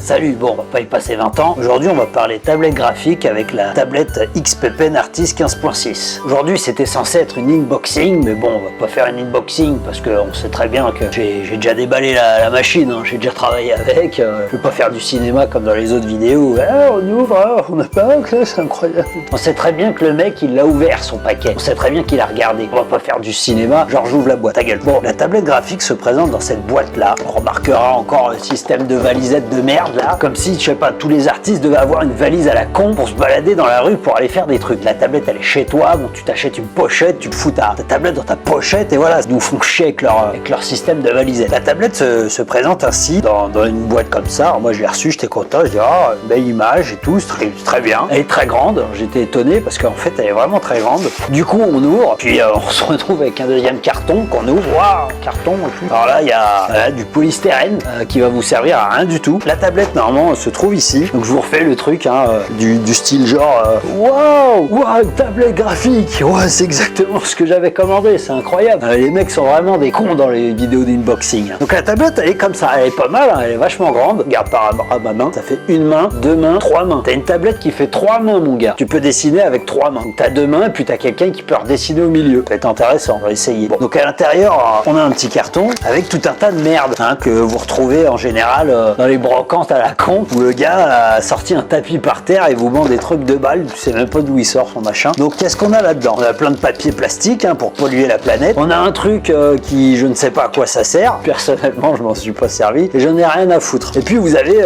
Salut, bon, on va pas y passer 20 ans. Aujourd'hui, on va parler tablette graphique avec la tablette XP Pen Artis 15.6. Aujourd'hui, c'était censé être une unboxing, mais bon, on va pas faire une unboxing parce qu'on sait très bien que j'ai déjà déballé la machine, hein, j'ai déjà travaillé avec. Je vais pas faire du cinéma comme dans les autres vidéos. Ah, on ouvre, on n'a pas, c'est incroyable. On sait très bien que le mec, il l'a ouvert son paquet. On sait très bien qu'il a regardé. On va pas faire du cinéma, genre j'ouvre la boîte, ta gueule. Bon, la tablette graphique se présente dans cette boîte-là. On remarquera encore le système de valisette de merde là, comme si, je sais pas, tous les artistes devaient avoir une valise à la con pour se balader dans la rue pour aller faire des trucs. La tablette, elle est chez toi, bon, tu t'achètes une pochette, tu te fous ta tablette dans ta pochette et voilà, ils nous font chier avec leur système de valisette. La tablette se présente ainsi dans une boîte comme ça. Alors moi je l'ai reçue, j'étais content, je dis ah, une belle image et tout, c'est très bien. Elle est très grande, j'étais étonné parce qu'en fait elle est vraiment très grande. Du coup on ouvre, puis on se retrouve avec un deuxième carton qu'on ouvre. Waouh, carton et tout. Alors là il y a du polystyrène qui va vous servir à rien du tout. La tablette normalement se trouve ici, donc je vous refais le truc hein, du style genre waouh, une tablette graphique. Ouais, c'est exactement ce que j'avais commandé, c'est incroyable. Les mecs sont vraiment des cons dans les vidéos d'unboxing. Donc la tablette elle est comme ça, elle est pas mal, hein, elle est vachement grande. Regarde par à ma main, ça fait une main, deux mains, trois mains. T'as une tablette qui fait trois mains mon gars. Tu peux dessiner avec trois mains. T'as deux mains et puis t'as quelqu'un qui peut redessiner au milieu. Ça va être intéressant, on va essayer. Bon. Donc à l'intérieur, on a un petit carton avec tout un tas de merde hein, que vous retrouvez en général dans les brocantes à la con où le gars a sorti un tapis par terre et vous vend des trucs de balles. Tu sais même pas d'où il sort son machin. Donc qu'est-ce qu'on a là-dedans? On a plein de papier plastique hein, pour polluer la planète. On a un truc qui je ne sais pas à quoi ça sert. Personnellement, je m'en suis pas servi et j'en ai rien à foutre. Et puis vous avez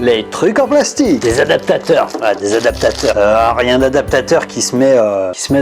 les trucs en plastique, des adaptateurs. Voilà, des adaptateurs. Rien d'adaptateur qui se met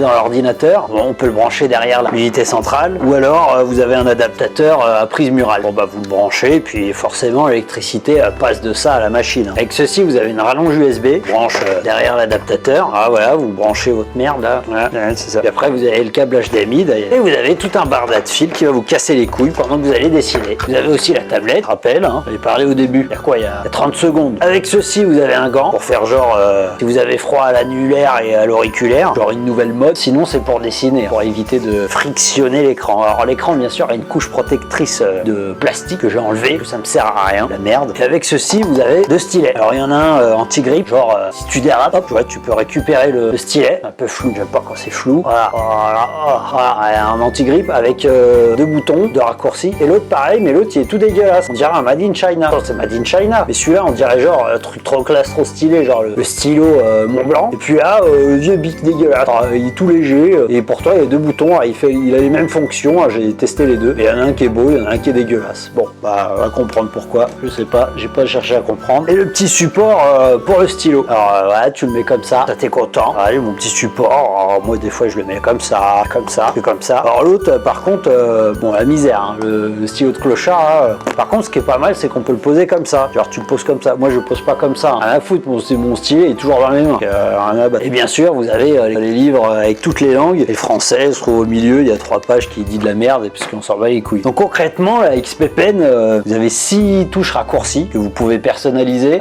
dans l'ordinateur. Bon, on peut le brancher derrière l'unité centrale. Ou alors vous avez un adaptateur à prise murale. Bon bah vous le branchez, puis forcément l'électricité passe de ça à la machine. Avec ceci, vous avez une rallonge USB, branche derrière l'adaptateur. Ah voilà, vous branchez votre merde là. Voilà, c'est ça. Puis après vous avez le câble HDMI d'ailleurs. Et vous avez tout un barda de fil qui va vous casser les couilles pendant que vous allez dessiner. Vous avez aussi la tablette, rappel, hein, j'avais parlé au début. Il y a quoi, il y a 30 secondes. Avec ceci, vous avez un gant pour faire genre si vous avez froid à l'annulaire et à l'auriculaire, genre une nouvelle mode. Sinon, c'est pour dessiner, pour éviter de frictionner l'écran. Alors l'écran, bien sûr, a une couche protectrice de plastique que j'ai enlevé, que ça me sert à rien, la merde. Et avec ceci, vous avez deux stylets. Alors il y en a un anti-grippe, genre si tu dérapes, hop, tu peux récupérer le stylet. Un peu flou, j'aime pas quand c'est flou. Voilà, un anti-grippe avec deux boutons de raccourci. Et l'autre pareil, mais l'autre il est tout dégueulasse. On dirait un Made in China. C'est Made in China. Mais celui-là, on dirait genre un truc trop classe, trop stylé, genre le stylo Mont Blanc. Et puis là, le vieux bic dégueulasse. Alors, il est tout léger et pourtant il y a deux boutons. Il a les mêmes fonctions. J'ai testé les deux. Et il y en a un qui est beau, il y en a un qui est dégueulasse. Bon, bah, on va comprendre pourquoi. Je sais pas, j'ai pas cherché à comprendre. Et le petit support pour le stylo. Alors voilà, tu le mets comme ça. T'es content. Allez, mon petit support. Alors, moi, des fois, je le mets comme ça, et comme ça. Alors l'autre, par contre, bon, la misère. Hein, le stylo de clochard. Là, par contre, ce qui est pas mal, c'est qu'on peut le poser comme ça. Genre, tu le poses comme ça. Moi, je le pose pas comme ça. Hein. Rien à foutre, mon stylet est toujours dans mes mains. Et bien sûr, vous avez les livres avec toutes les langues. Les français se trouvent au milieu. Il y a 3 pages qui dit de la merde, puisqu'on s'en bat les couilles. Donc concrètement, la XP Pen, vous avez 6 touches raccourcies que vous pouvez personnaliser.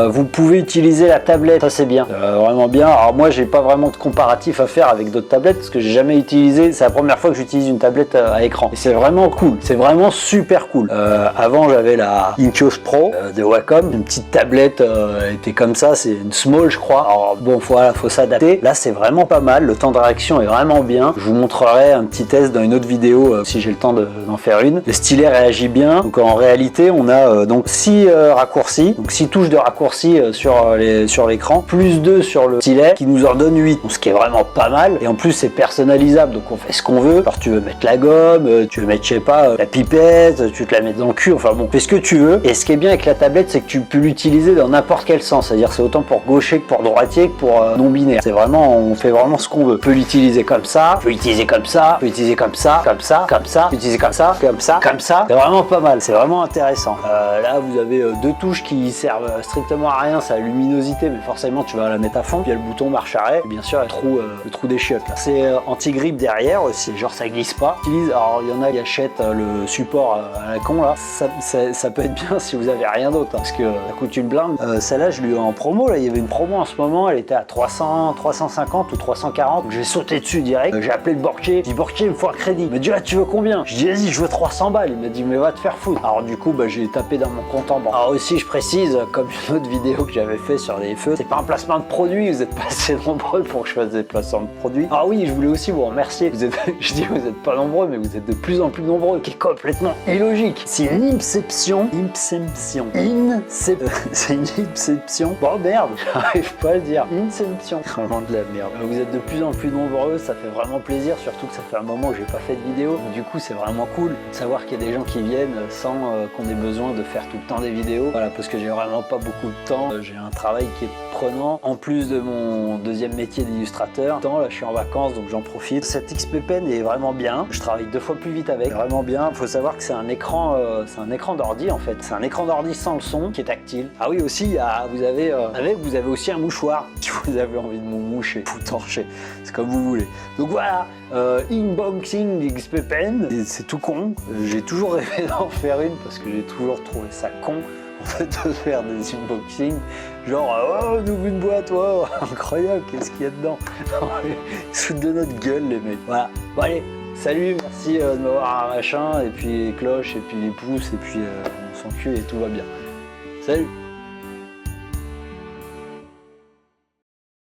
Vous pouvez utiliser la tablette. Ça, c'est bien. Vraiment bien. Alors moi, j'ai pas vraiment de comparatif à faire avec d'autres tablettes parce que j'ai jamais utilisé. C'est la première fois que j'utilise une tablette à écran. Et c'est vraiment cool. C'est vraiment super cool. Avant, j'avais la Intuos Pro de Wacom, une petite tablette, elle était comme ça, c'est une small je crois. Alors bon, voilà, faut s'adapter. Là, c'est vraiment pas mal, le temps de réaction est vraiment bien. Je vous montrerai un petit test dans une autre vidéo si j'ai le temps d'en faire une. Le stylet réagit bien. Donc en réalité, on a donc 6 raccourcis, donc 6 touches de raccourcis sur l'écran, plus 2 sur le stylet qui nous en donne 8. Donc ce qui est vraiment pas mal. Et en plus, c'est personnalisable, donc on fait ce qu'on veut. Alors tu veux mettre la gomme, tu veux mettre, je sais pas, la pipette, tu te la mets dans le cul, enfin bon, fais ce que tu veux. Et ce qui est bien avec la tablette, c'est que tu peux l'utiliser dans n'importe quel sens, c'est-à-dire c'est autant pour gaucher que pour droitier que pour non-binaire. C'est vraiment, on fait vraiment ce qu'on veut. On peut l'utiliser comme ça, on peut l'utiliser comme ça, on peut l'utiliser comme ça, comme ça, comme ça, l'utiliser comme ça, comme ça, comme ça. C'est vraiment pas mal, c'est vraiment intéressant. Là, vous avez 2 touches qui servent strictement à rien, c'est la luminosité, mais forcément tu vas la mettre à fond. Puis il y a le bouton marche arrêt, et bien sûr le trou des chiottes. C'est anti-grippe derrière aussi, genre ça glisse pas. Alors il y en a qui achètent le support à la con là, ça peut être bien si vous avez rien d'autre, hein, parce que ça coûte une blinde. Celle-là, je l'ai eu en promo, là, il y avait une promo en ce moment, elle était à 300, 350 ou 340, donc j'ai sauté dessus direct. J'ai appelé le banquier, je dis banquier, il me faut un crédit. Il m'a dit ah, tu veux combien? Je dis vas-y, je veux 300 balles. Il m'a dit mais va te faire foutre. Alors du coup, bah, j'ai été taper dans mon compte en banque. Alors aussi, je précise, comme une autre vidéo que j'avais fait sur les feux, c'est pas un placement de produit, vous êtes pas assez nombreux pour que je fasse des placements de produits. Ah oui, je voulais aussi vous remercier. Vous êtes, je dis vous êtes pas nombreux, mais vous êtes de plus en plus nombreux, qui est complètement illogique. C'est une inception. C'est une inception. Bon merde, j'arrive pas à le dire. Inception. Vraiment de la merde. Vous êtes de plus en plus nombreux, ça fait vraiment plaisir, surtout que ça fait un moment que j'ai pas fait de vidéo. Donc, du coup, c'est vraiment cool de savoir qu'il y a des gens qui viennent sans qu'on ait besoin de faire tout le temps des vidéos. Voilà, parce que j'ai vraiment pas beaucoup de temps. J'ai un travail qui est prenant, en plus de mon deuxième métier d'illustrateur. Là, je suis en vacances, donc j'en profite. Cette XP Pen est vraiment bien. Je travaille 2 fois plus vite avec. Vraiment bien. Il faut savoir que c'est un écran d'ordi en fait. C'est un écran d'ordi sans le son qui est tactile. Ah oui, aussi, vous avez aussi un mouchoir. Si vous avez envie de vous moucher, vous torcher, c'est comme vous voulez. Donc voilà, unboxing d'XP Pen. C'est tout con. J'ai toujours rêvé d'en faire une parce que j'ai toujours trouvé ça con en fait de faire des unboxings. Genre, oh, on ouvre une boîte, oh, incroyable, qu'est-ce qu'il y a dedans? Ils se foutent de notre gueule, les mecs. Voilà, bon allez, salut, merci de m'avoir un machin, et puis les cloches, et puis les pouces, et puis on s'encule et tout va bien. Salut!